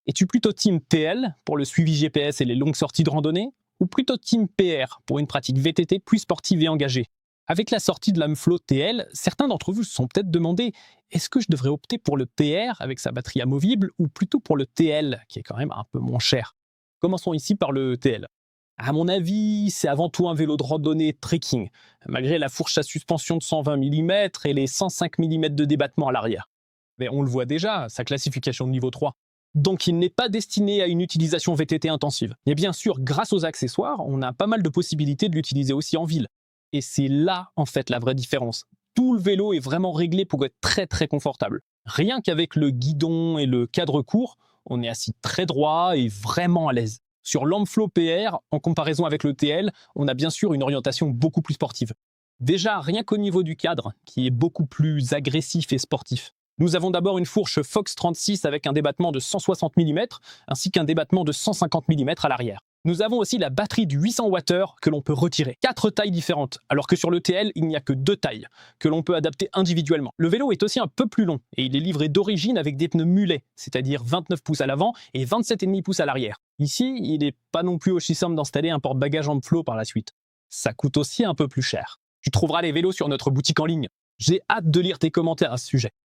Es-tu plutôt team TL pour le suivi GPS et les longues sorties de randonnée ou plutôt team PR pour une pratique VTT plus sportive et engagée? Avec la sortie de l'Amflow TL, certains d'entre vous se sont peut-être demandé est-ce que je devrais opter pour le PR avec sa batterie amovible ou plutôt pour le TL qui est quand même un peu moins cher? Commençons ici par le TL. À mon avis, c'est avant tout un vélo de randonnée trekking, malgré la fourche à suspension de 120 mm et les 105 mm de débattement à l'arrière. Mais on le voit déjà, sa classification de niveau 3. Donc il n'est pas destiné à une utilisation VTT intensive. Et bien sûr, grâce aux accessoires, on a pas mal de possibilités de l'utiliser aussi en ville. Et c'est là, en fait, la vraie différence. Tout le vélo est vraiment réglé pour être très très confortable. Rien qu'avec le guidon et le cadre court, on est assis très droit et vraiment à l'aise. Sur l'Amflow PR, en comparaison avec le TL, on a bien sûr une orientation beaucoup plus sportive. Déjà, rien qu'au niveau du cadre, qui est beaucoup plus agressif et sportif. Nous avons d'abord une fourche Fox 36 avec un débattement de 160 mm, ainsi qu'un débattement de 150 mm à l'arrière. Nous avons aussi la batterie du 800 Wh que l'on peut retirer. 4 tailles différentes, alors que sur le TL, il n'y a que 2 tailles, que l'on peut adapter individuellement. Le vélo est aussi un peu plus long, et il est livré d'origine avec des pneus mulets, c'est-à-dire 29 pouces à l'avant et 27,5 pouces à l'arrière. Ici, il n'est pas non plus aussi simple d'installer un porte-bagages Amflow par la suite. Ça coûte aussi un peu plus cher. Tu trouveras les vélos sur notre boutique en ligne. J'ai hâte de lire tes commentaires à ce sujet.